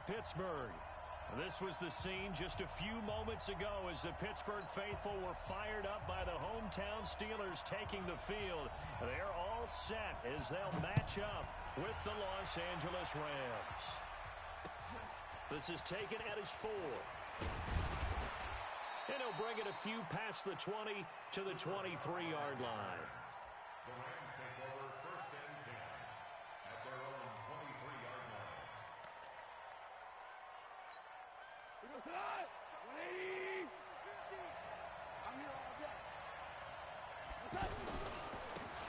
Pittsburgh. This was the scene just a few moments ago as the Pittsburgh faithful were fired up by the hometown Steelers taking the field. They're all set as they'll match up with the Los Angeles Rams. This is taken at his 4. And he'll bring it a few past the 20 to the 23-yard line. The Rams take over 1st and 10 at their own 23-yard line.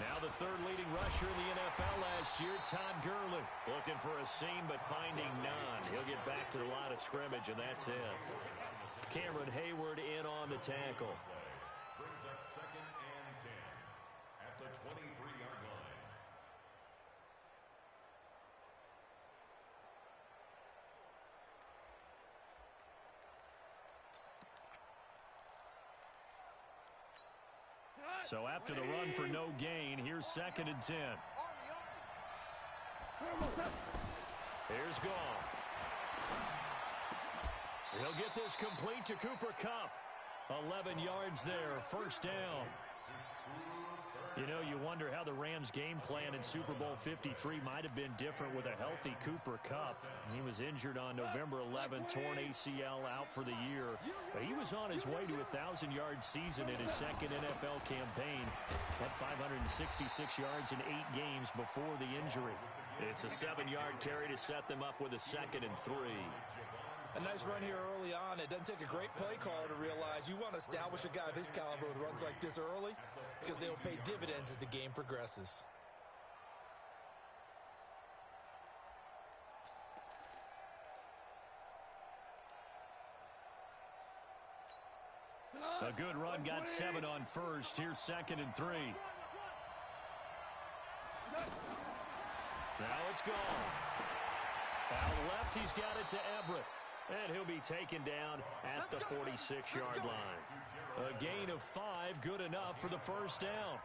Now the third leading rusher in the NFL last year, Todd Gurley. Looking for a seam but finding none. He'll get back to the line of scrimmage, and that's it. Cameron Hayward in on the tackle. Brings up 2nd and 10 at the 23-yard line. So after the run for no gain, here's 2nd and 10. Here's Gall. He'll get this complete to Cooper Kupp. 11 yards there, 1st down. You know, you wonder how the Rams' game plan in Super Bowl 53 might have been different with a healthy Cooper Kupp. He was injured on November 11, torn ACL, out for the year. But he was on his way to a 1,000-yard season in his 2nd NFL campaign. Had 566 yards in 8 games before the injury. It's a 7-yard carry to set them up with a 2nd and 3. A nice run here early on. It doesn't take a great play caller to realize you want to establish a guy of his caliber with runs like this early because they will pay dividends as the game progresses. A good run, got 7 on first. Here's 2nd and 3. Now it's gone. Out left, he's got it to Everett. And he'll be taken down at the 46-yard line. A gain of 5, good enough for the 1st down.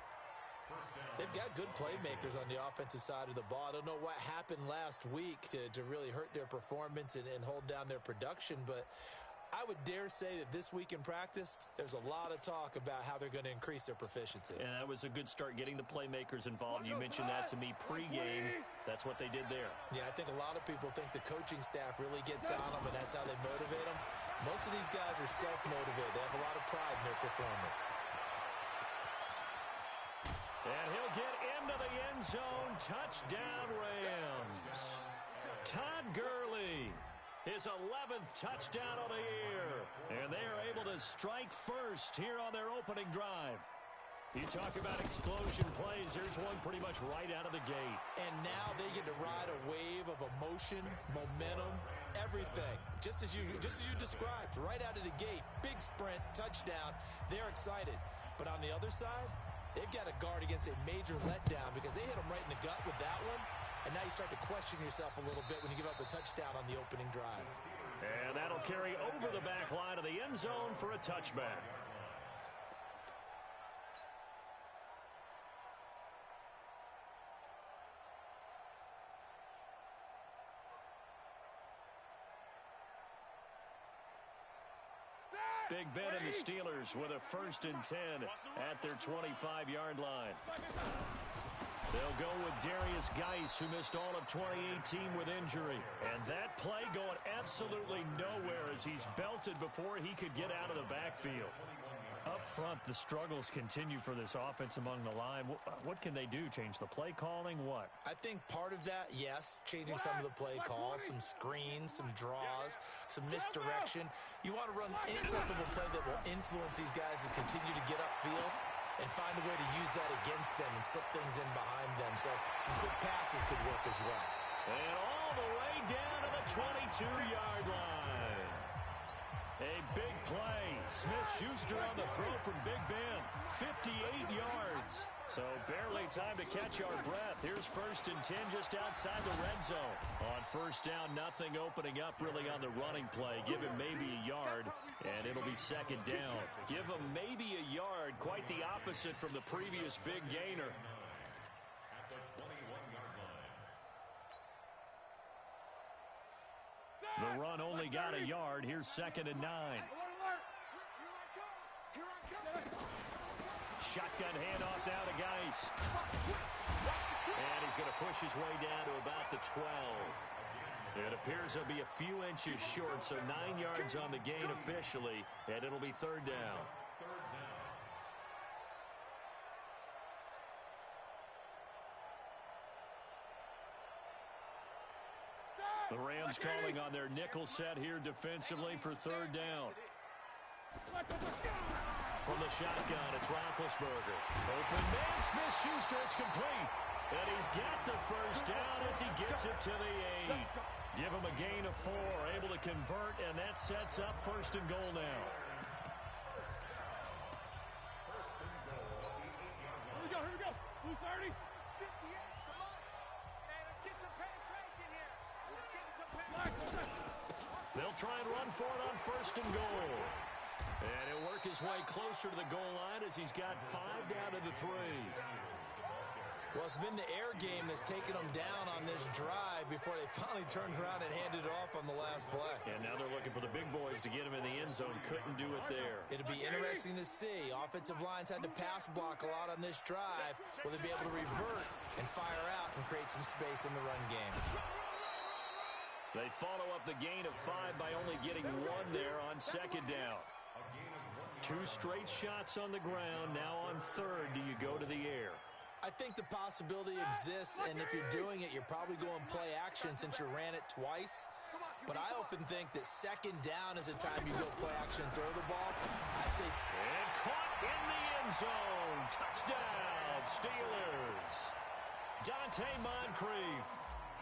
They've got good playmakers on the offensive side of the ball. I don't know what happened last week to really hurt their performance and hold down their production, but I would dare say that this week in practice, there's a lot of talk about how they're going to increase their proficiency. And that was a good start, getting the playmakers involved. You mentioned that to me pregame. That's what they did there. Yeah, I think a lot of people think the coaching staff really gets on them, and that's how they motivate them. Most of these guys are self-motivated. They have a lot of pride in their performance. And he'll get into the end zone. Touchdown, Rams. Todd Gurley. His 11th touchdown of the year. And they are able to strike first here on their opening drive. You talk about explosion plays. Here's one pretty much right out of the gate. And now they get to ride a wave of emotion, momentum, everything. Just as you described, right out of the gate. Big sprint, touchdown. They're excited. But on the other side, they've got to guard against a major letdown because they hit them right in the gut with that one. And now you start to question yourself a little bit when you give up a touchdown on the opening drive. And that'll carry over the back line of the end zone for a touchback. Big Ben and the Steelers with a 1st and 10 at their 25-yard line. They'll go with Darius Geis, who missed all of 2018 with injury. And that play going absolutely nowhere as he's belted before he could get out of the backfield. Up front, the struggles continue for this offense among the line. What can they do? Change the play calling? What? I think part of that, yes, changing some of the play calls, some screens, some draws, some misdirection. You want to run any type of a play that will influence these guys to continue to get upfield and find a way to use that against them and slip things in behind them. So some quick passes could work as well. And all the way down to the 22-yard line. A big play. Smith-Schuster on the throw from Big Ben. 58 yards. So barely time to catch our breath. Here's 1st and 10 just outside the red zone. On 1st down, nothing opening up really on the running play. Give him maybe a yard, and it'll be 2nd down. Give him maybe a yard. Quite the opposite from the previous big gainer. At the 21-yard line. The run only got a yard. Here's 2nd and 9. Shotgun handoff now to Geis. And he's going to push his way down to about the 12. It appears he'll be a few inches short, so 9 yards on the gain officially, and it'll be 3rd down. The Rams calling on their nickel set here defensively for 3rd down. From the shotgun, it's Roethlisberger. Open man, Smith-Schuster, it's complete. And he's got the first down as he gets it to the 8. Give him a gain of 4, able to convert, and that sets up 1st and goal now. Here we go. Blue 30. They'll try and run for it on 1st and goal. And he'll work his way closer to the goal line as he's got 5 down to the 3. Well, it's been the air game that's taken them down on this drive before they finally turned around and handed it off on the last play. And now they're looking for the big boys to get him in the end zone. Couldn't do it there. It'll be interesting to see. Offensive lines had to pass block a lot on this drive. Will they be able to revert and fire out and create some space in the run game? They follow up the gain of 5 by only getting 1 there on 2nd down. 2 straight shots on the ground. Now on 3rd, do you go to the air? I think the possibility exists, and if you're doing it, you're probably going play action since you ran it twice. But I often think that 2nd down is a time you go play action and throw the ball. I say... And caught in the end zone. Touchdown, Steelers. Dante Moncrief.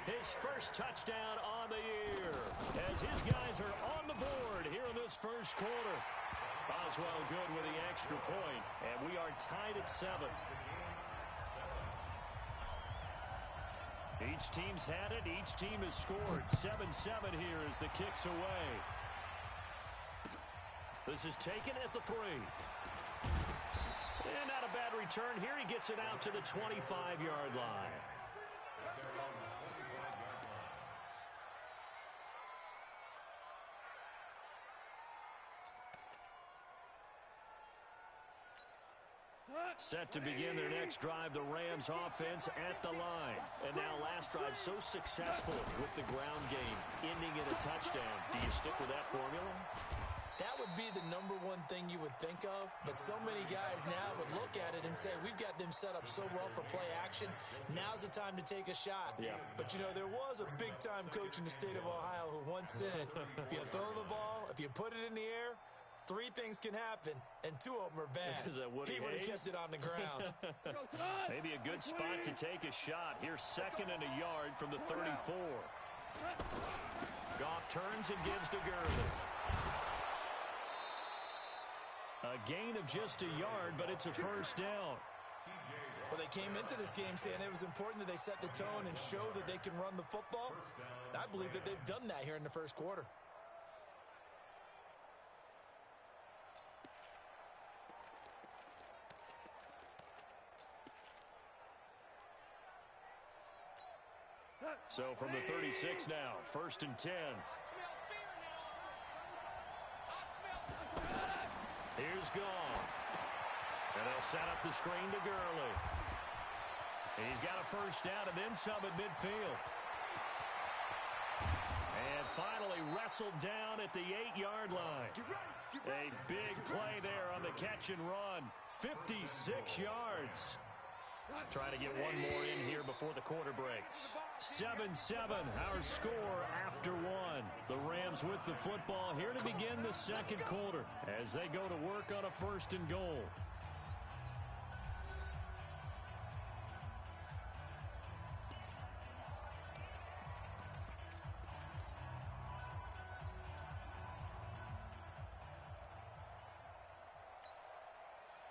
His first touchdown on the year as his guys are on the board here in this first quarter. Oswald good with the extra point, and we are tied at 7. Each team's had it. Each team has scored. 7-7 here as the kick's away. This is taken at the 3. And not a bad return here. He gets it out to the 25-yard line. Set to begin their next drive, the Rams offense at the line. And now last drive so successful with the ground game, ending in a touchdown. Do you stick with that formula? That would be the number one thing you would think of, but so many guys now would look at it and say, we've got them set up so well for play action, now's the time to take a shot. Yeah. But, you know, there was a big-time coach in the state of Ohio who once said, if you throw the ball, if you put it in the air, 3 things can happen, and 2 of them are bad. Is that Woody He would have Hayes? kept it on the ground. Maybe a good spot to take a shot. Here's 2nd and a yard from the 34. Goff turns and gives to Gurley. A gain of just a yard, but it's a first down. Well, they came into this game saying it was important that they set the tone and show that they can run the football. And I believe that they've done that here in the first quarter. So from the 36 now, 1st and 10. Here's Goff. And they'll set up the screen to Gurley. He's got a first down and then some at midfield. And finally wrestled down at the 8-yard line. A big play there on the catch and run. 56 yards. Trying to get one more in here before the quarter breaks. 7-7, our score after 1. The Rams with the football here to begin the second quarter as they go to work on a 1st and goal.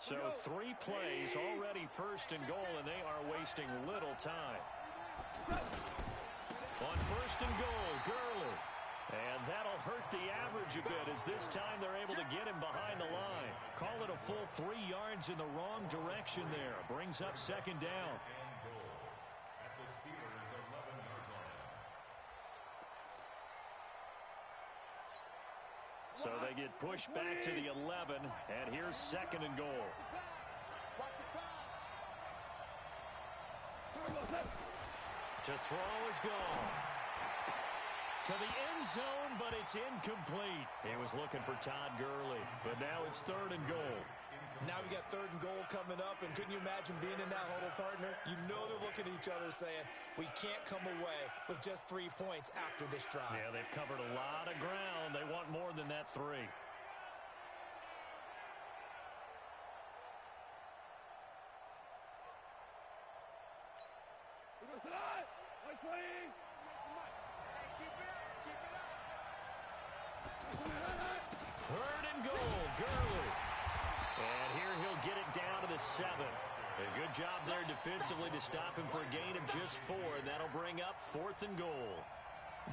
So 3 plays already 1st and goal, and they are wasting little time. On 1st and goal, Gurley. And that'll hurt the average a bit as this time they're able to get him behind the line. Call it a full 3 yards in the wrong direction there. Brings up 2nd down. So they get pushed back to the 11, and here's 2nd and goal. To throw is gone. To the end zone, but it's incomplete. He was looking for Todd Gurley, but now it's 3rd and goal. Now we got 3rd and goal coming up, and couldn't you imagine being in that huddle, partner? You know they're looking at each other saying, we can't come away with just 3 points after this drive. Yeah, they've covered a lot of ground. They want more than that 3. Third and goal, Gurley. And here he'll get it down to the 7. A good job there defensively to stop him for a gain of just 4, and that'll bring up 4th and goal.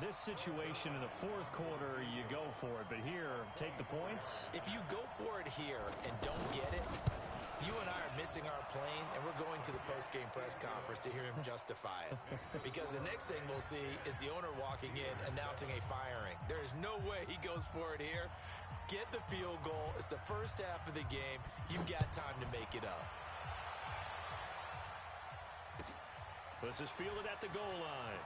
This situation in the 4th quarter, you go for it, but here, take the points. If you go for it here and don't get it, you and I are missing our plane, and we're going to the post-game press conference to hear him justify it. Because the next thing we'll see is the owner walking in announcing a firing. There is no way he goes for it here. Get the field goal. It's the first half of the game. You've got time to make it up. This is fielded at the goal line.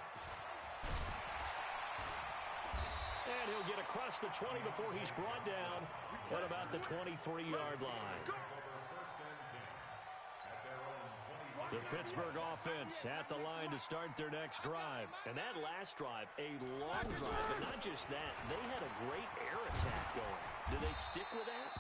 And he'll get across the 20 before he's brought down at about the 23-yard line. The Pittsburgh offense at the line to start their next drive. And that last drive, a long drive, but not just that. They had a great air attack going. Do they stick with that?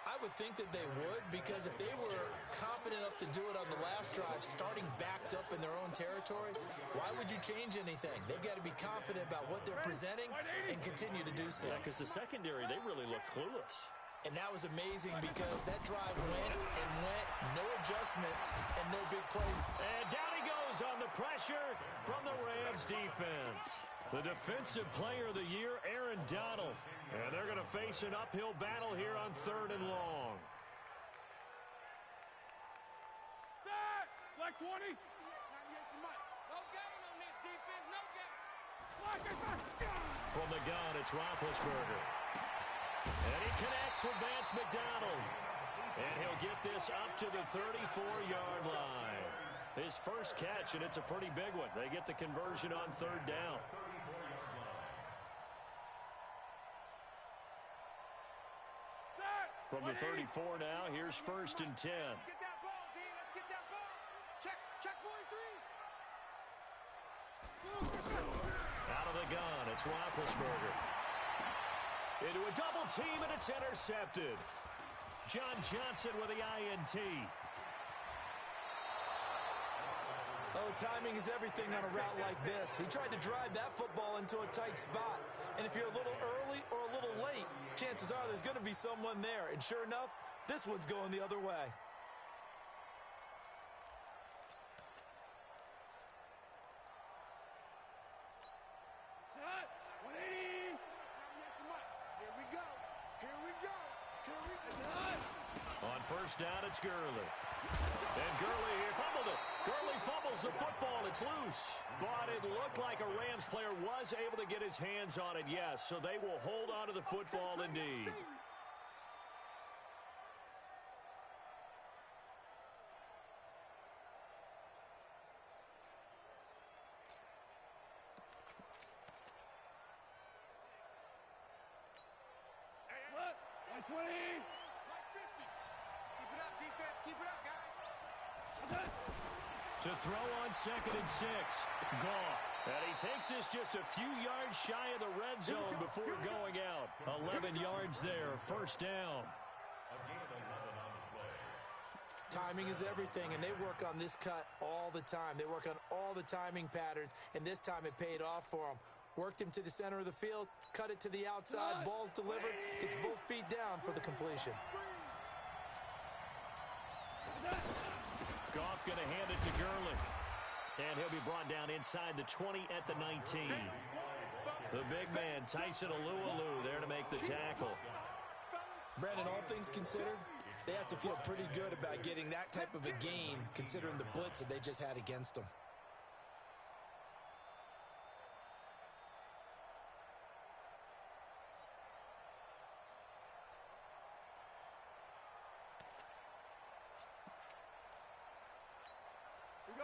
I would think that they would, because if they were confident enough to do it on the last drive, starting backed up in their own territory, why would you change anything? They've got to be confident about what they're presenting and continue to do so. Yeah, because the secondary, they really looked clueless. And that was amazing because that drive went and went, no adjustments and no big plays. And down he goes on the pressure from the Rams defense. The defensive player of the year, Aaron Donald. And they're going to face an uphill battle here on 3rd and long. Black 20. No game on this defense, no game. From the gun, it's Roethlisberger. And he connects with Vance McDonald. And he'll get this up to the 34-yard line. His first catch, and it's a pretty big one. They get the conversion on 3rd down. From the 34 now, here's 1st and 10. Get that ball, D. Let's get that ball. Check 43. Out of the gun, it's Roethlisberger. Into a double team, and it's intercepted. John Johnson with the INT. Oh, timing is everything on a route like this. He tried to drive that football into a tight spot. And if you're a little early or a little late, chances are there's going to be someone there. And sure enough, this one's going the other way. On 1st down, it's Gurley. And Gurley here fumbled it. Gurley fumbles the football. It's loose. But it looked like a Rams player was able to get his hands on it, yes. So they will hold on to the football indeed. Black 20. Black 50. Keep it up, defense. Keep it up, guys. To throw on 2nd and 6. Goff. And he takes this just a few yards shy of the red zone before going out. 11 yards there. 1st down. Timing is everything, and they work on this cut all the time. They work on all the timing patterns, and this time it paid off for them. Worked him to the center of the field, cut it to the outside, ball's delivered, gets both feet down for the completion. Goff going to hand it to Gurley. And he'll be brought down inside the 20 at the 19. The big man, Tyson Alualu, there to make the tackle. Brandon, all things considered, they have to feel pretty good about getting that type of a gain, considering the blitz that they just had against them.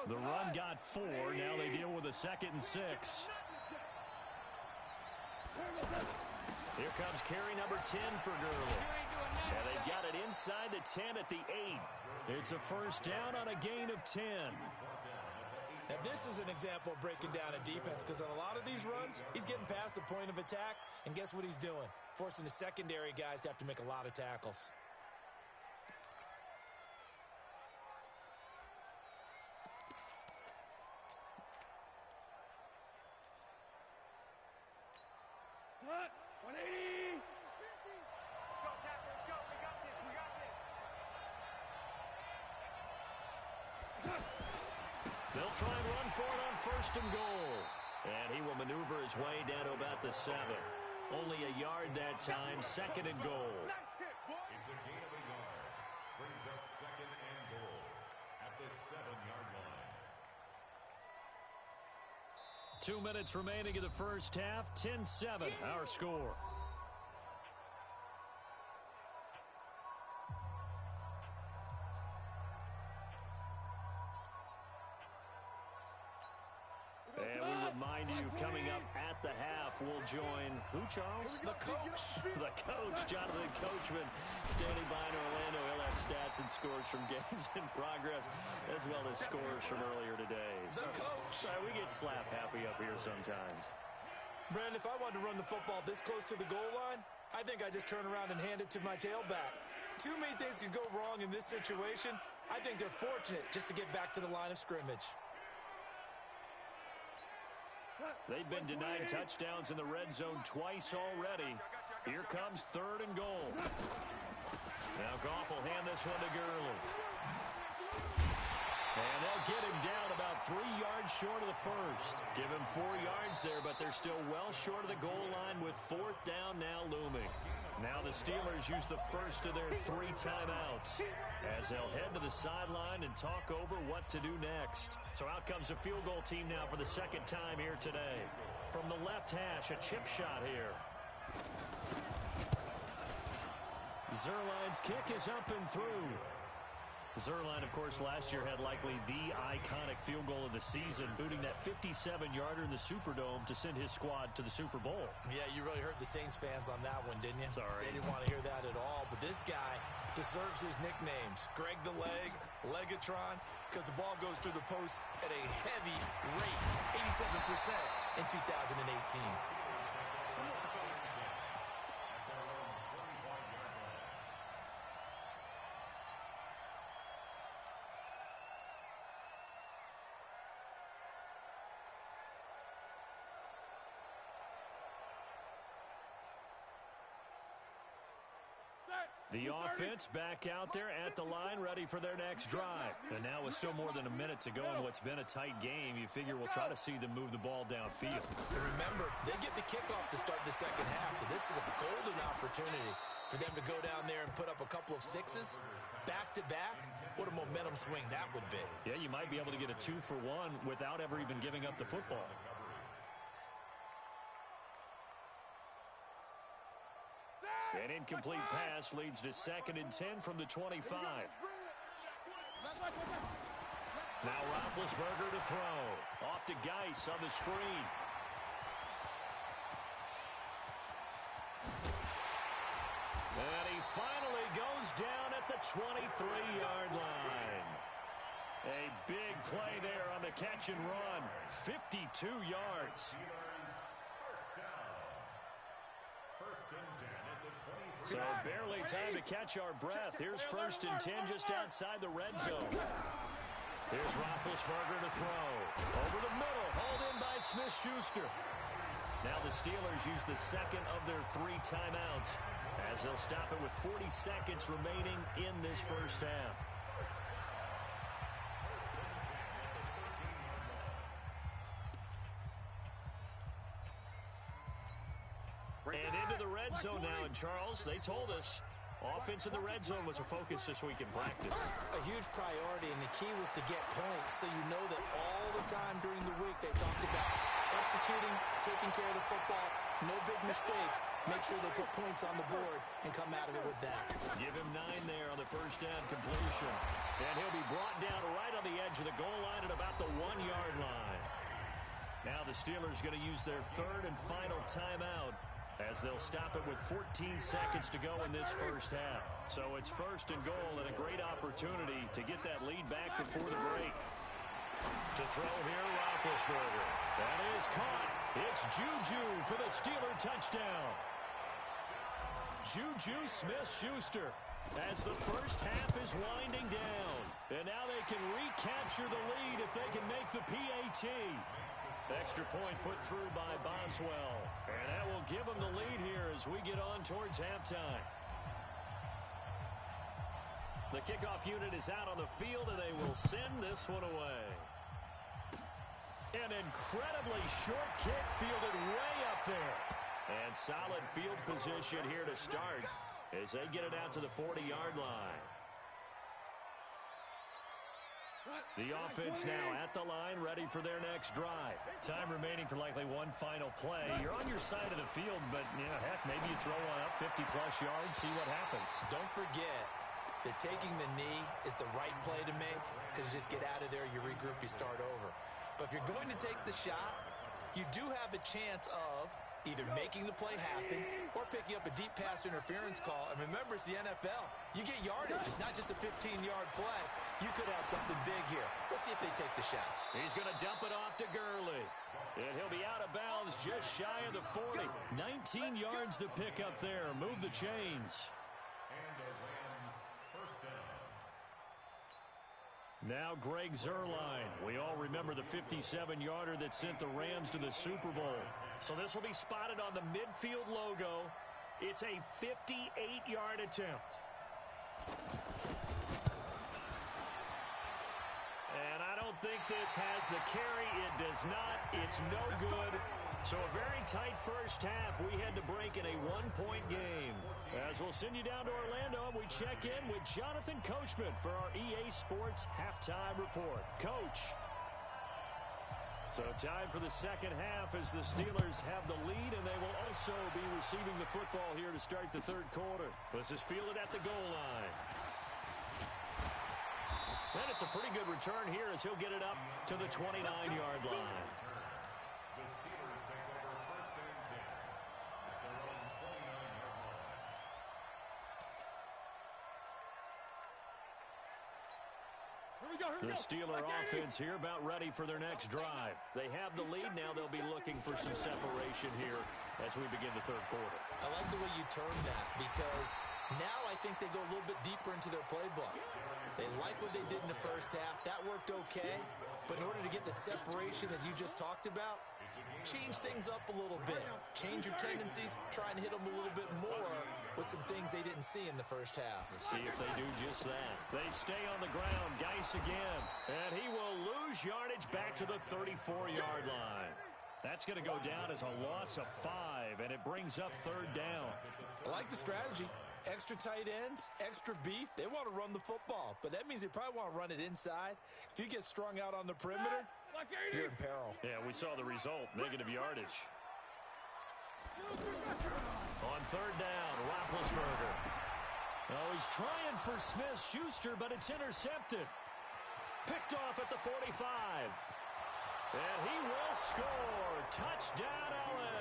The run got 4. Now they deal with a 2nd and 6. Here comes carry number 10 for Gurley. And they've got it inside the 10 at the 8. It's a first down on a gain of 10. Now, this is an example of breaking down a defense, because on a lot of these runs, he's getting past the point of attack, and guess what he's doing? Forcing the secondary guys to have to make a lot of tackles. What? 180. Let's go, Tapper. Let's go. We got this. We got this. They'll try and run for it on 1st and goal. And he will maneuver his way down to about the 7. Only a yard that time, 2nd and goal. It's a gain of a yard. Brings up 2nd and goal at the 7-yard line. 2 minutes remaining in the first half. 10-7, our score. And we remind you, coming up at the half, we'll join who, Charles? The coach. The coach, Jonathan Coachman, standing by in Orlando. He'll have stats and scores from games in progress, as well as scores from earlier today. The coach. We get slap happy up here sometimes. Brandon, if I wanted to run the football this close to the goal line, I think I just turn around and hand it to my tailback. Too many things could go wrong in this situation. I think they're fortunate just to get back to the line of scrimmage. They've been denied touchdowns in the red zone twice already. Here comes 3rd and goal. Now Goff will hand this one to Gurley. And they'll get him down about 3 yards short of the first. Give him 4 yards there, but they're still well short of the goal line with 4th down now looming. Now the Steelers use the first of their 3 timeouts as they'll head to the sideline and talk over what to do next. So out comes the field goal team now for the 2nd time here today. From the left hash, a chip shot here. Zuerlein's kick is up and through. Zuerlein, of course, last year had likely the iconic field goal of the season, booting that 57-yarder in the Superdome to send his squad to the Super Bowl. Yeah, you really hurt the Saints fans on that one, didn't you? Sorry. They didn't want to hear that at all. But this guy deserves his nicknames. Greg the Leg, Legatron, because the ball goes through the post at a heavy rate, 87% in 2018. The offense back out there at the line, ready for their next drive. And now with still more than a minute to go in what's been a tight game, you figure we'll try to see them move the ball downfield. And remember, they get the kickoff to start the 2nd half, so this is a golden opportunity for them to go down there and put up a couple of 6s back-to-back. What a momentum swing that would be. Yeah, you might be able to get a 2-for-1 without ever even giving up the football. An incomplete pass leads to 2nd and 10 from the 25. Now Roethlisberger to throw. Off to Geis on the screen. And he finally goes down at the 23-yard line. A big play there on the catch and run. 52 yards. So barely time to catch our breath. Here's 1st and 10 just outside the red zone. Here's Roethlisberger to throw. Over the middle, hauled in by Smith-Schuster. Now the Steelers use the 2nd of their 3 timeouts as they'll stop it with 40 seconds remaining in this first half. And into the red zone now, and Charles, they told us offense in the red zone was a focus this week in practice. A huge priority, and the key was to get points, so you know that all the time during the week they talked about executing, taking care of the football, No big mistakes. Make sure they put points on the board and come out of it with that. Give him 9 there on the first down completion. And he'll be brought down right on the edge of the goal line at about the 1-yard line. Now the Steelers going to use their third and final timeout as they'll stop it with 14 seconds to go in this first half. So it's first and goal and a great opportunity to get that lead back before the break. To throw here, Roethlisberger. That is caught. It's Juju for the Steeler touchdown. Juju Smith-Schuster as the first half is winding down. And now they can recapture the lead if they can make the PAT. Extra point put through by Boswell. And that will give them the lead here as we get on towards halftime. The kickoff unit is out on the field, and they will send this one away. An incredibly short kick fielded way up there. And solid field position here to start as they get it out to the 40-yard line. The offense now at the line, ready for their next drive. Time remaining for likely one final play. You're on your side of the field, but, heck, maybe you throw one up 50-plus yards, see what happens. Don't forget that taking the knee is the right play to make because you just get out of there, you regroup, you start over. But if you're going to take the shot, you do have a chance of either making the play happen or picking up a deep pass interference call. And remember, it's the NFL. You get yardage. It's not just a 15-yard play. You could have something big here. Let's see if they take the shot. He's going to dump it off to Gurley. And he'll be out of bounds just shy of the 40. 19 yards to pick up there. Move the chains. Now Greg Zuerlein. We all remember the 57-yarder that sent the Rams to the Super Bowl. So this will be spotted on the midfield logo. It's a 58-yard attempt. And I don't think this has the carry. It does not. It's no good. So a very tight first half. We had to break in a one-point game. As we'll send you down to Orlando, we check in with Jonathan Coachman for our EA Sports Halftime Report. Coach. So time for the second half as the Steelers have the lead, and they will also be receiving the football here to start the third quarter. This is fielded at the goal line. And it's a pretty good return here as he'll get it up to the 29-yard line. The Steeler offense here about ready for their next drive. They have the lead. Now they'll be looking for some separation here as we begin the third quarter. I like the way you term that because now I think they go a little bit deeper into their playbook. They like what they did in the first half. That worked okay. But in order to get the separation that you just talked about, change things up a little bit. Change your tendencies. Try and hit them a little bit more with some things they didn't see in the first half. Let's see if they do just that. They stay on the ground. Geis again. And he will lose yardage back to the 34-yard line. That's going to go down as a loss of 5, and it brings up third down. I like the strategy. Extra tight ends, extra beef. They want to run the football, but that means they probably want to run it inside. If you get strung out on the perimeter, you're in peril. Yeah, we saw the result, negative yardage. On third down, Roethlisberger. Oh, he's trying for Smith-Schuster, but it's intercepted. Picked off at the 45. And he will score. Touchdown, L.A.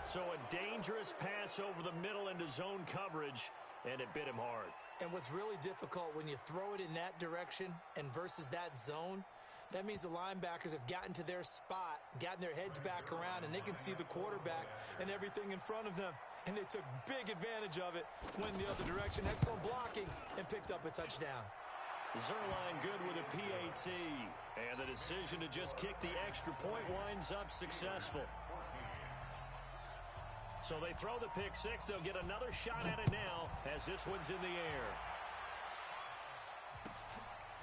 So a dangerous pass over the middle into zone coverage, and it bit him hard. And what's really difficult when you throw it in that direction and versus that zone, that means the linebackers have gotten to their spot, gotten their heads back around, and they can see the quarterback and everything in front of them. And they took big advantage of it, went the other direction, excellent blocking, and picked up a touchdown. Zuerlein good with a PAT. And the decision to just kick the extra point winds up successful. So they throw the pick six. They'll get another shot at it now as this one's in the air.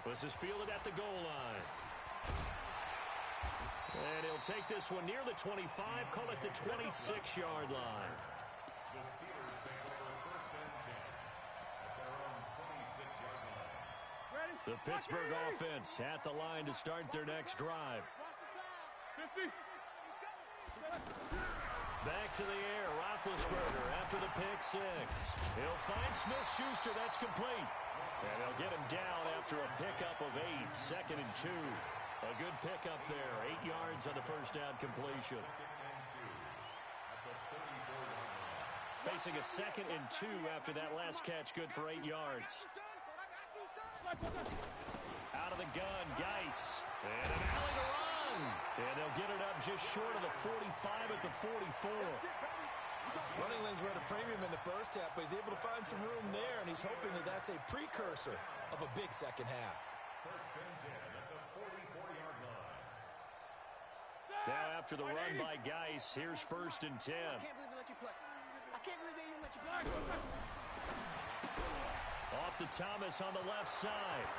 This is fielded at the goal line. And he'll take this one near the 25, call it the 26-yard line. The Steelers take over first and 10 at their own 26-yard line. The Pittsburgh offense at the line to start their next drive. 50. Back to the air, Roethlisberger after the pick six. He'll find Smith-Schuster. That's complete. And they'll get him down after a pickup of 8, 2nd and 2. A good pickup there, 8 yards on the first down completion. Facing a 2nd and 2 after that last catch, good for 8 yards. Out of the gun, Geis. And an alley to run. And they'll get it up just short of the 45 at the 44. Running lanes were at a premium in the first half, but he's able to find some room there, and he's hoping that that's a precursor of a big second half. First and 10 at the 44-yard line. Now after the run by Geis, here's 1st and 10. I can't believe they let you play. I can't believe they even let you play. Off to Thomas on the left side.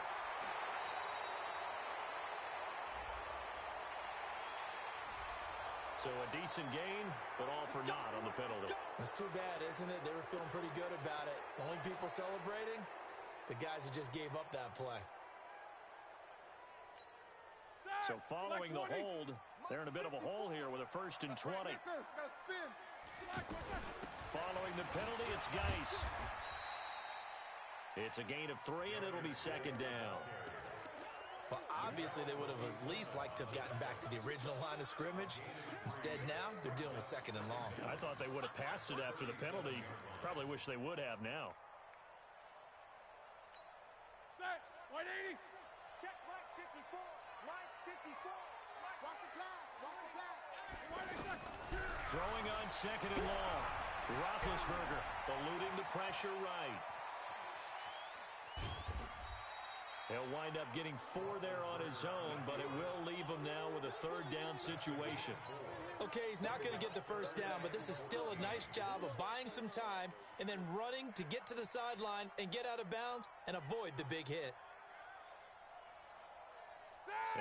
So a decent gain, but all for naught on the penalty. It's too bad, isn't it? They were feeling pretty good about it. The only people celebrating, the guys that just gave up that play. So following the hold, they're in a bit of a hole here with a 1st and 20. Following the penalty, it's Geis. It's a gain of 3, and it'll be 2nd down. Well, obviously, they would have at least liked to have gotten back to the original line of scrimmage. Instead, now, they're dealing with 2nd and long. I thought they would have passed it after the penalty. Probably wish they would have now. White 80. Check right 54. Right 54. Watch the glass. Watch the glass. Throwing on 2nd and long. Roethlisberger eluding the pressure right. He'll wind up getting 4 there on his own, but it will leave him now with a 3rd down situation. Okay, he's not going to get the first down, but this is still a nice job of buying some time and then running to get to the sideline and get out of bounds and avoid the big hit.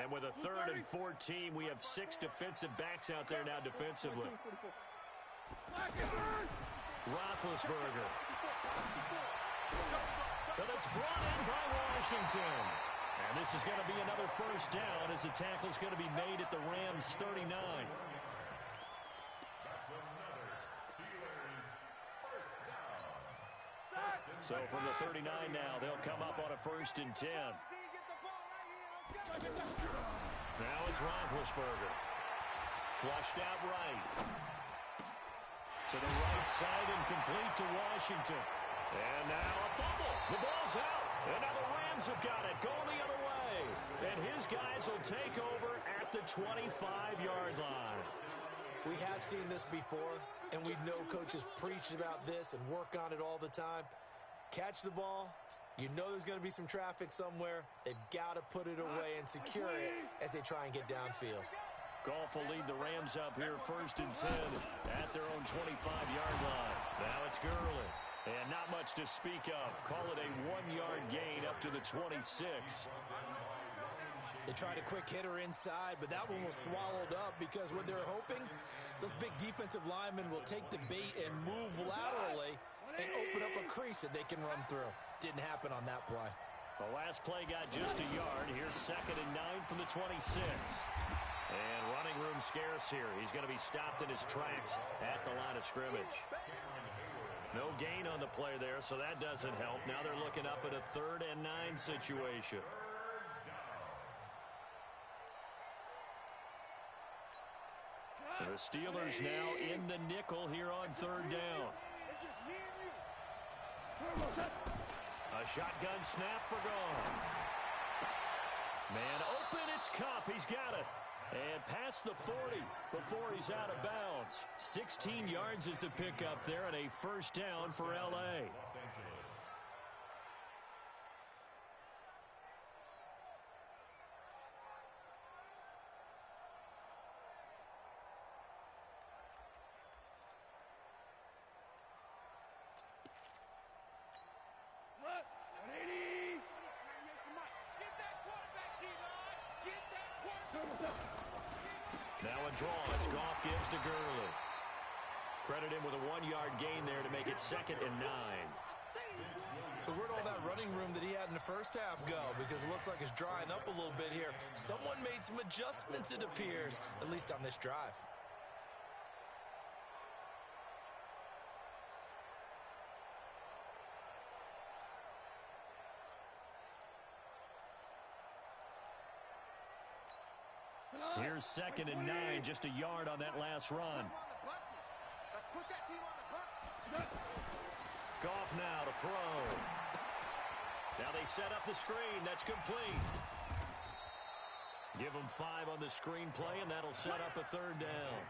And with a 3rd and 14, we have 6 defensive backs out there now defensively. Roethlisberger. But it's brought in by Washington. And this is going to be another 1st down as the tackle's going to be made at the Rams' 39. So from the 39 now, they'll come up on a 1st and 10. Now it's Roethlisberger. Flushed out right. To the right side and complete to Washington. And now a fumble. The ball's out. And now the Rams have got it. Going the other way. And his guys will take over at the 25-yard line. We have seen this before, and we know coaches preach about this and work on it all the time. Catch the ball. You know there's going to be some traffic somewhere. They've got to put it away and secure it as they try and get downfield. Goff will lead the Rams up here 1st and 10 at their own 25-yard line. Now it's Gurley. And not much to speak of. Call it a 1-yard gain up to the 26. They tried a quick hitter inside, but that one was swallowed up because what they're hoping, those big defensive linemen will take the bait and move laterally and open up a crease that they can run through. Didn't happen on that play. The last play got just a yard. Here's 2nd and 9 from the 26. And running room scarce here. He's going to be stopped in his tracks at the line of scrimmage. No gain on the play there, so that doesn't help. Now they're looking up at a 3rd and 9 situation. The Steelers now in the nickel here on 3rd down. It's just me and you. A shotgun snap for Goff. Man open, it's Kupp. He's got it. And past the 40 before he's out of bounds. 16 yards is the pickup there and a 1st down for L.A. Now a draw as Goff gives to Gurley. Credit him with a 1-yard gain there to make it 2nd and 9. So where'd all that running room that he had in the first half go? Because it looks like it's drying up a little bit here. Someone made some adjustments, it appears, at least on this drive. Here's 2nd and 9, just a yard on that last run. Let's put that team on the bus. Goff now to throw. Now they set up the screen. That's complete. Give them 5 on the screen play, and that'll set up a 3rd down.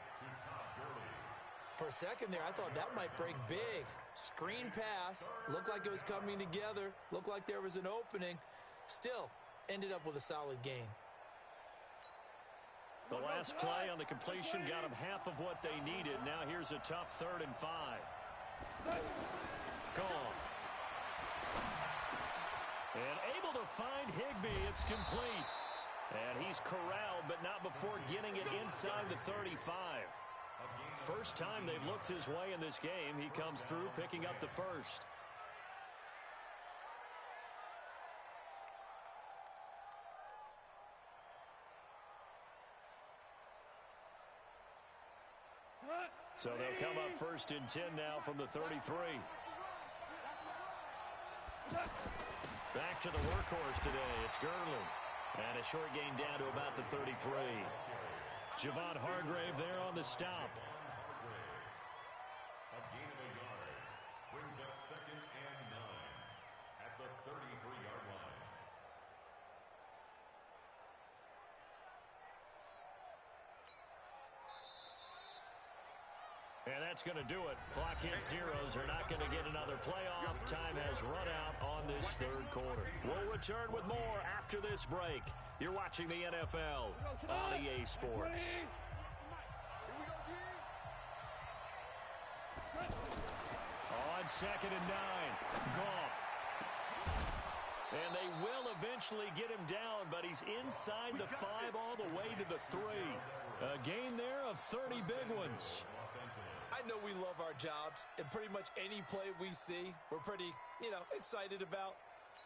For a second there, I thought that might break big. Screen pass. Looked like it was coming together. Looked like there was an opening. Still, ended up with a solid gain. The last play on the completion got them half of what they needed. Now here's a tough 3rd and 5. Gone. And able to find Higbee. It's complete. And he's corralled, but not before getting it inside the 35. First time they've looked his way in this game. He comes through picking up the first. So they'll come up 1st and 10 now from the 33. Back to the workhorse today. It's Gurley. And a short gain down to about the 33. Javon Hargrave there on the stop. A gain of a yard. Brings up 2nd and 9 at the 33-yard line. And that's going to do it. Clock hits zeros. They're not going to get another playoff. Time has run out on this 3rd quarter. We'll return with more after this break. You're watching the NFL on EA Sports. On 2nd and 9, Goff. And they will eventually get him down, but he's inside the 5 all the way to the 3. A gain there of 30 big ones. I know we love our jobs, and pretty much any play we see, we're pretty, excited about.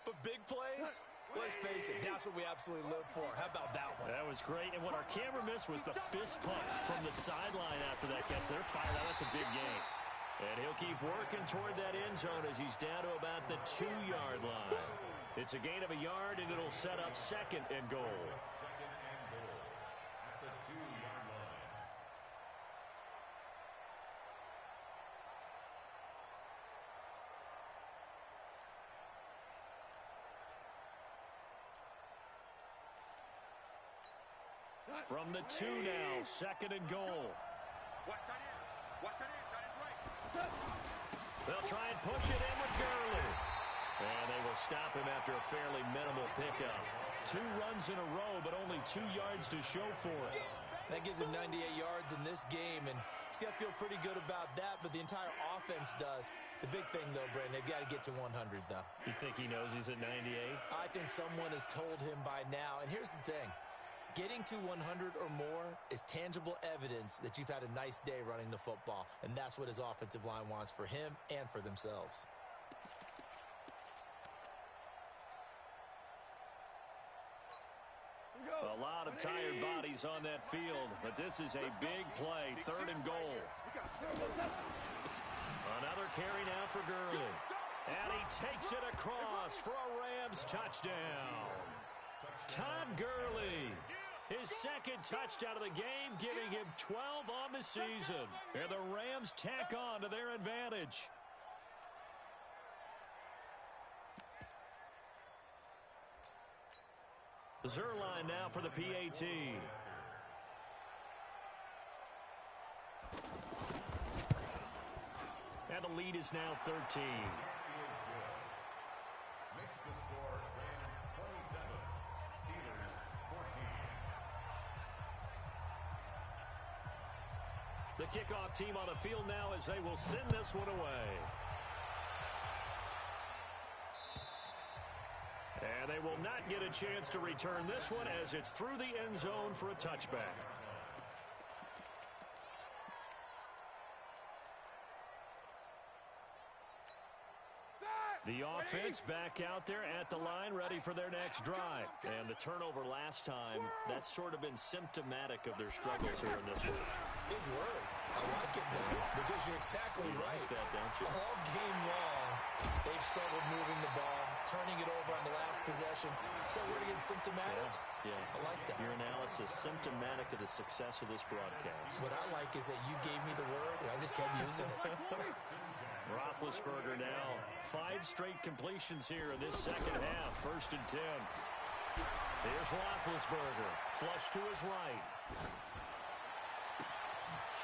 But big plays, let's face it, that's what we absolutely live for. How about that one? That was great, and what our camera missed was the fist pump from the sideline after that catch. They're fired out. That's a big game. And he'll keep working toward that end zone as he's down to about the 2-yard line. It's a gain of a yard, and it'll set up 2nd and goal. 2nd and goal at the 2-yard line. From the 2 now, 2nd and goal. Watch that in. Watch that in. Tight end's right. They'll try and push it in with Gurley. And they will stop him after a fairly minimal pickup. 2 runs in a row, but only 2 yards to show for it. That gives him 98 yards in this game, and he's got to feel pretty good about that, but the entire offense does. The big thing, though, Brandon, they've got to get to 100, though. You think he knows he's at 98? I think someone has told him by now, and here's the thing. Getting to 100 or more is tangible evidence that you've had a nice day running the football, and that's what his offensive line wants for him and for themselves. A lot of tired bodies on that field, but this is a big play, 3rd and goal. Another carry now for Gurley. And he takes it across for a Rams touchdown. Todd Gurley. His 2nd touchdown of the game, giving him 12 on the season. And the Rams tack on to their advantage. Zuerlein now for the PAT. And the lead is now 13. Makes the score Rams 27, Steelers 14. The kickoff team on the field now as they will send this one away. And they will not get a chance to return this one as it's through the end zone for a touchback. The offense back out there at the line, ready for their next drive. And the turnover last time, that's sort of been symptomatic of their struggles here in this one. Big word. I like it, though, because you're exactly right. Like that, don't you? All game long, they've struggled moving the ball. turning it over on the last possession. Is that word again, symptomatic? Yeah. I like that. Your analysis, symptomatic of the success of this broadcast. What I like is that you gave me the word, and I just kept using it. Roethlisberger now. 5 straight completions here in this second half. 1st and 10. Here's Roethlisberger. Flush to his right.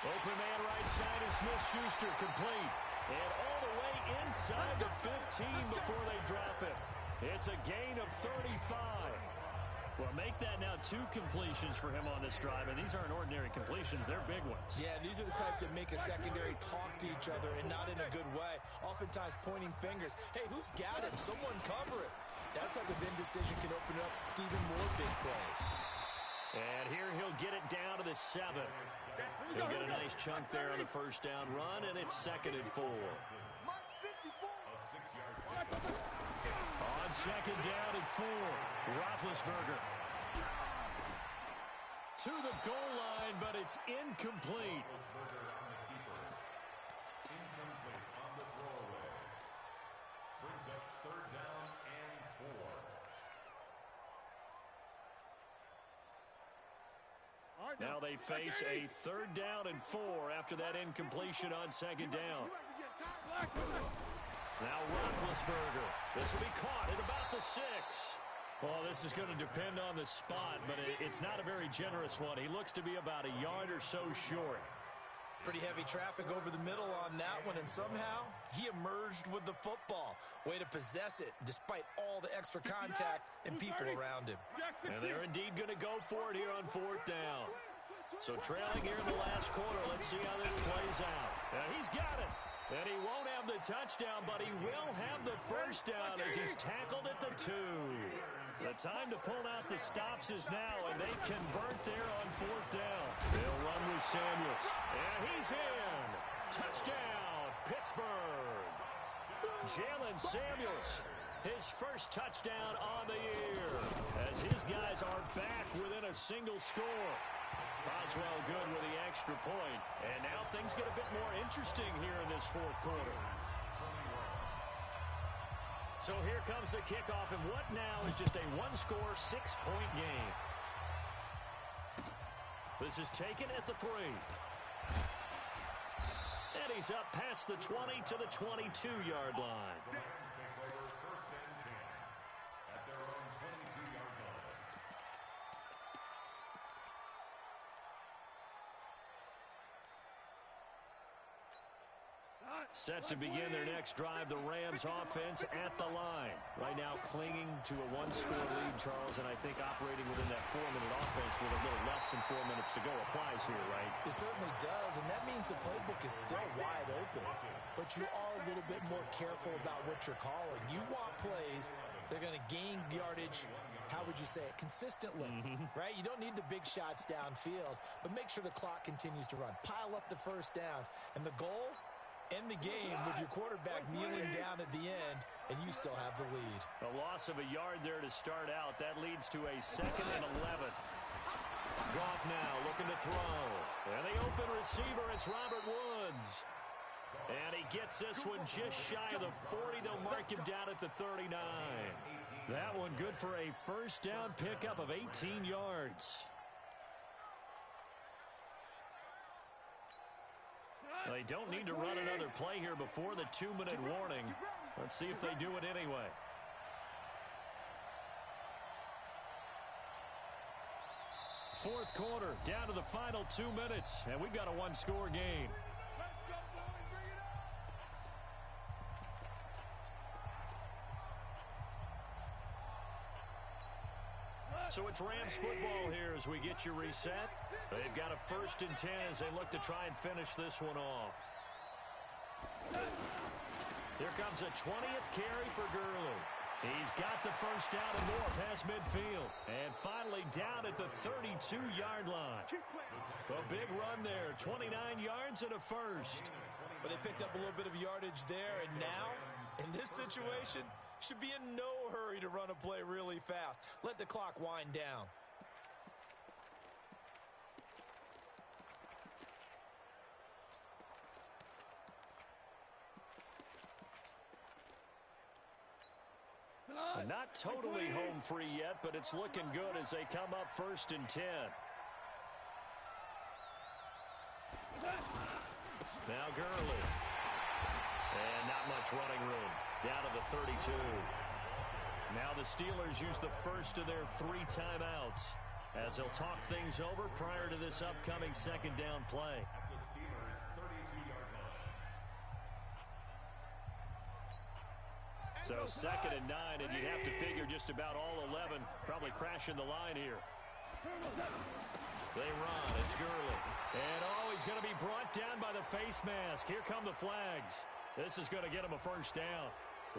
Open man right side is Smith-Schuster, complete. And all the way inside the 15 before they drop it. It's a gain of 35. Well, make that now 2 completions for him on this drive, and these aren't ordinary completions. They're big ones. Yeah, these are the types that make a secondary talk to each other, and not in a good way. Oftentimes pointing fingers. Hey, who's got him? Someone cover it. That type of indecision can open up to even more big plays. And here he'll get it down to the 7. He'll get a nice chunk there on the first down run, and it's 2nd and 4. On 2nd down and 4, Roethlisberger to the goal line, but it's incomplete. Incomplete on the throwaway. Brings up 3rd down and 4. Now they face a 3rd down and 4 after that incompletion on 2nd down. Now Roethlisberger. This will be caught at about the 6. Well, this is going to depend on the spot, but it's not a very generous one. He looks to be about a yard or so short. Pretty heavy traffic over the middle on that one, and somehow he emerged with the football. Way to possess it, despite all the extra contact and people around him. And they're indeed going to go for it here on 4th down. So trailing here in the last quarter, let's see how this plays out. And he's got it. And he won't have the touchdown, but he will have the first down as he's tackled at the 2. The time to pull out the stops is now, and they convert there on 4th down. They'll run with Samuels. And he's in. Touchdown, Pittsburgh. Jalen Samuels, his first touchdown on the year, as his guys are back within a single score. Boswell good with the extra point. And now things get a bit more interesting here in this 4th quarter. So here comes the kickoff, and what now is just a 1-score, 6-point game. This is taken at the 3. And he's up past the 20 to the 22-yard line. Set to begin their next drive, the Rams offense at the line. Right now clinging to a 1-score lead, Charles, and I think operating within that 4-minute offense with a little less than 4 minutes to go applies here, right? It certainly does, and that means the playbook is still wide open. But you are a little bit more careful about what you're calling. You want plays, they're going to gain yardage, how would you say it, consistently, right? You don't need the big shots downfield, but make sure the clock continues to run. Pile up the first downs, and the goal, end the game with your quarterback kneeling down at the end, and you still have the lead. A loss of a yard there to start out. That leads to a 2nd and 11. Goff now looking to throw. And the open receiver, it's Robert Woods. And he gets this one just shy of the 40. They'll mark him down at the 39. That one good for a first down pickup of 18 yards. They don't need to run another play here before the 2-minute warning. Let's see if they do it anyway. Fourth quarter, down to the final 2 minutes, and we've got a 1-score game. So it's Rams football here as we get you reset. They've got a 1st and 10 as they look to try and finish this one off. Here comes a 20th carry for Gurley. He's got the first down and more past midfield. And finally down at the 32-yard line. A big run there, 29 yards and a first. But they picked up a little bit of yardage there, and now, in this situation, should be in no hurry to run a play really fast. Let the clock wind down. Not totally home free yet, but it's looking good as they come up 1st and 10. Now Gurley. And not much running room. Down to the 32. Now the Steelers use the first of their 3 timeouts as they'll talk things over prior to this upcoming 2nd down play. At the Steelers' 32-yard line. So 2nd and 9, and you'd have to figure just about all 11 probably crashing the line here. They run. It's Gurley. And, he's going to be brought down by the face mask. Here come the flags. This is going to get him a 1st down.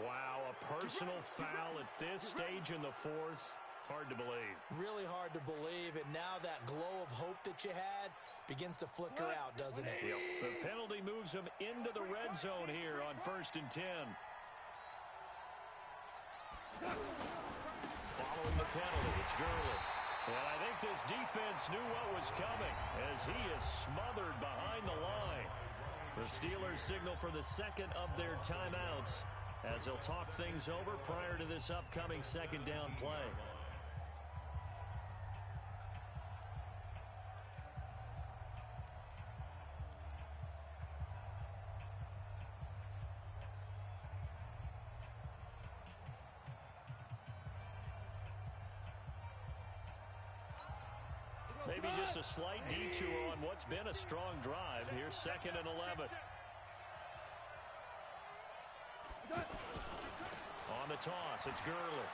Wow, a personal foul at this stage in the 4th. Hard to believe. Really hard to believe, and now that glow of hope that you had begins to flicker out, doesn't it? Yep. The penalty moves him into the red zone here on 1st and 10. Following the penalty, it's Gurley. And I think this defense knew what was coming as he is smothered behind the line. The Steelers signal for the 2nd of their timeouts as they'll talk things over prior to this upcoming 2nd down play. Maybe just a slight detour on what's been a strong drive. Here's 2nd and 11. On the toss, it's Gurley.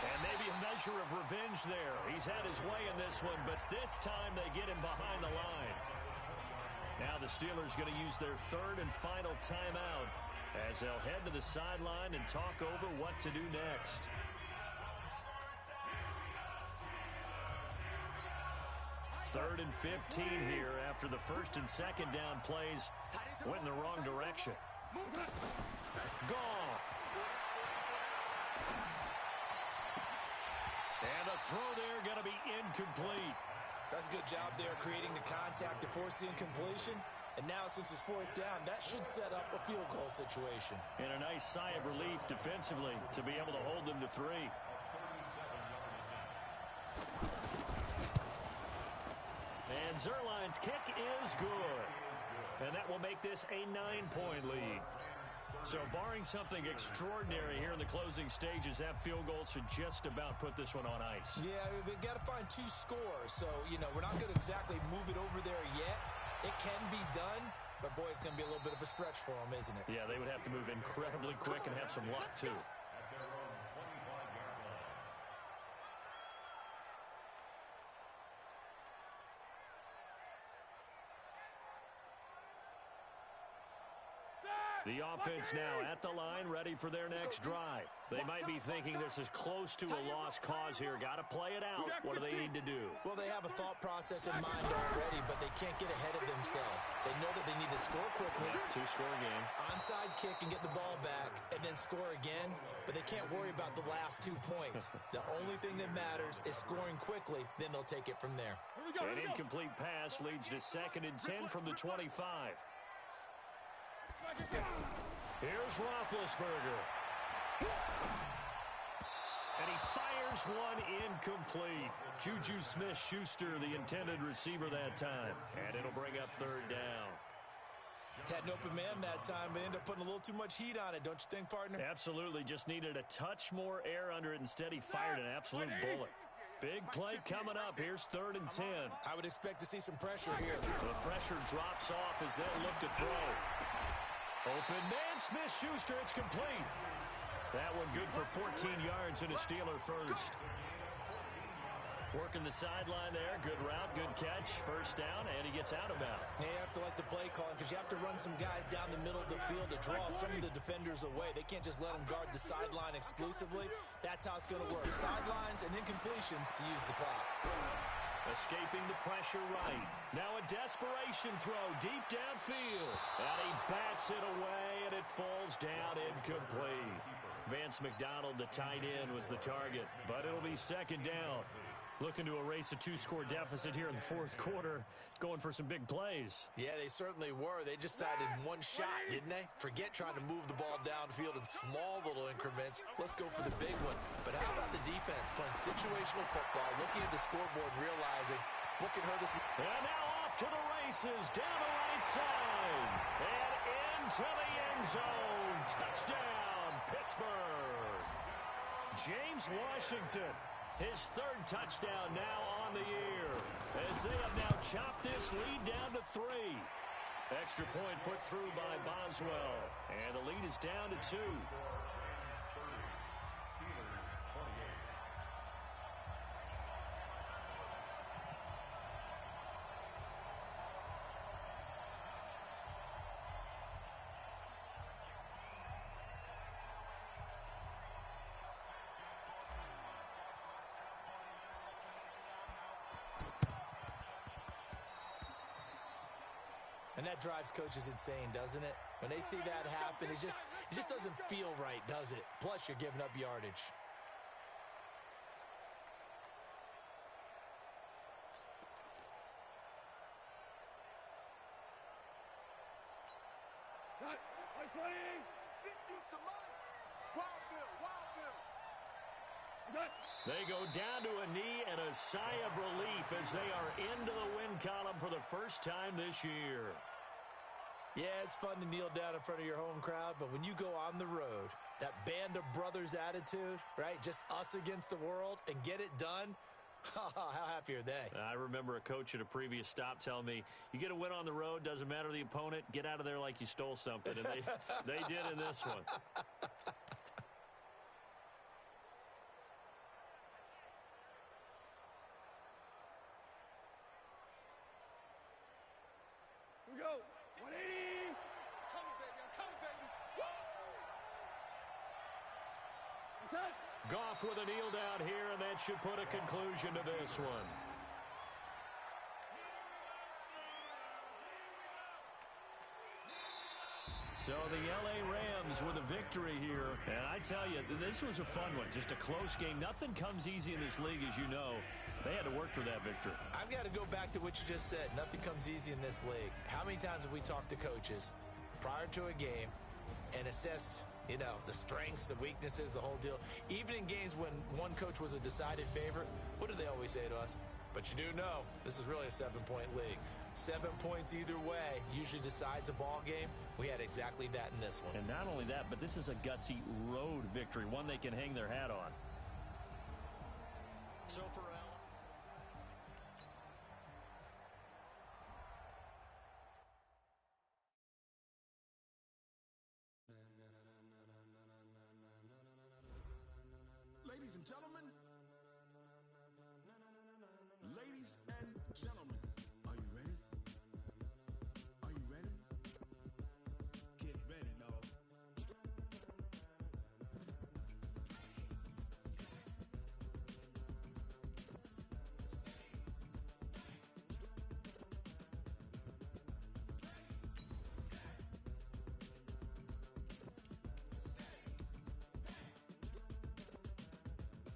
And maybe a measure of revenge there. He's had his way in this one, but this time they get him behind the line. Now the Steelers going to use their 3rd and final timeout as they'll head to the sideline and talk over what to do next. 3rd and 15 here after the 1st and 2nd down plays went in the wrong direction. Goff. And the throw there going to be incomplete. That's a good job there creating the contact to force the incompletion. And now since it's 4th down, that should set up a field goal situation. And a nice sigh of relief defensively to be able to hold them to 3. And Zuerlein's kick is good. And that will make this a 9-point lead. So barring something extraordinary here in the closing stages, that field goal should just about put this one on ice. Yeah, we've got to find 2 scores. So, we're not going to exactly move it over there yet. It can be done, but, boy, it's going to be a little bit of a stretch for them, isn't it? Yeah, they would have to move incredibly quick and have some luck, too. At their own 25-yard line. The offense now at the line, ready for their next drive. They might be thinking this is close to a lost cause here. Got to play it out. What do they need to do? Well, they have a thought process in mind already, but they can't get ahead of themselves. They know that they need to score quickly. Yeah, 2-score game. Onside kick and get the ball back, and then score again. But they can't worry about the last 2 points. The only thing that matters is scoring quickly. Then they'll take it from there. An incomplete pass leads to 2nd and 10 from the 25. Here's Roethlisberger. And he fires one incomplete. Juju Smith-Schuster, the intended receiver that time. And it'll bring up 3rd down. Had an open man that time, but ended up putting a little too much heat on it, don't you think, partner? Absolutely. Just needed a touch more air under it. Instead, he fired an absolute bullet. Big play coming up. Here's 3rd and 10. I would expect to see some pressure here. The pressure drops off as they'll look to throw. Open man, Smith-Schuster, it's complete. That one good for 14 yards and a Steeler first. Working the sideline there. Good route, good catch. 1st down, and he gets out of bounds. Yeah, you have to like the play calling because you have to run some guys down the middle of the field to draw some of the defenders away. They can't just let them guard the sideline exclusively. That's how it's going to work. Sidelines and incompletions to use the clock. Escaping the pressure right. Now a desperation throw deep downfield. And he bats it away, and it falls down incomplete. Vance McDonald, the tight end, was the target, but it'll be 2nd down. Looking to erase a two-score deficit here in the fourth quarter, going for some big plays. Yeah, they certainly were. They just decided one shot, didn't they? Forget trying to move the ball downfield in small little increments. Let's go for the big one. But how about the defense playing situational football, looking at the scoreboard, realizing what can hurt us? And now off to the races, down the right side, and into the end zone. Touchdown, Pittsburgh. James Washington, his third touchdown now on the year, as they have now chopped this lead down to 3. Extra point put through by Boswell, and the lead is down to 2. And that drives coaches insane, doesn't it? When they see that happen, it just doesn't feel right, does it? Plus, you're giving up yardage. They go down to a knee and a sigh of relief as they are into the win column for the first time this year. Yeah, it's fun to kneel down in front of your home crowd, but when you go on the road, that band of brothers attitude, right? Just us against the world and get it done. How happy are they? I remember a coach at a previous stop telling me, you get a win on the road, doesn't matter the opponent, get out of there like you stole something. And they did in this one. Here we go. 180. Coming, baby. I'm coming, baby. Woo! Goff with a kneel down here, and that should put a conclusion to this one. So the L.A. Rams with a victory here. And I tell you, this was a fun one. Just a close game. Nothing comes easy in this league, as you know. They had to work for that victory. I've got to go back to what you just said. Nothing comes easy in this league. How many times have we talked to coaches prior to a game and assessed, the strengths, the weaknesses, the whole deal? Even in games when one coach was a decided favorite, what do they always say to us? But you do know, this is really a 7-point league. 7 points either way usually decides a ball game. We had exactly that in this one. And not only that, but this is a gutsy road victory, one they can hang their hat on. So for Allen. Ladies and gentlemen, are you ready? Are you ready? Get ready, dog.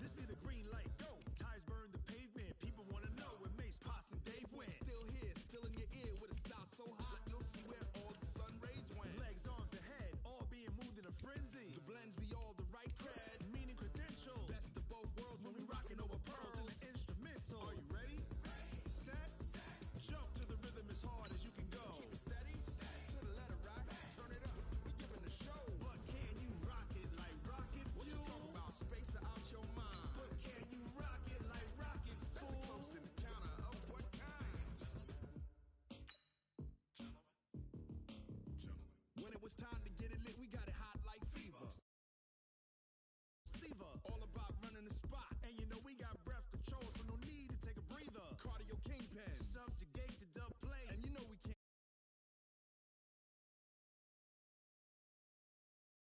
This be the green light, go. Tires burn the pavement. People want to know where Mace, Potts, and Dave went. Still here, still in your ear with a style so hot, you'll see where all the sun rays went. Legs, arms, and head, all being moved in a frenzy. The blends be all the right cred, meaning credentials. Best of both worlds when we rockin' over pearls in the instrumental. Are you ready? Set, jump to the rhythm as hard as you can go. Keep it steady, to the letter rock, turn it up, we giving the show. But can you rock it like rocket fuel? What you talking about, space out your mind? But can you rock it like rockets, fool? That's a close encounter of what kind? When it was time to get it lit, we got it hot like fever. Seaver, all about running the spot. And we got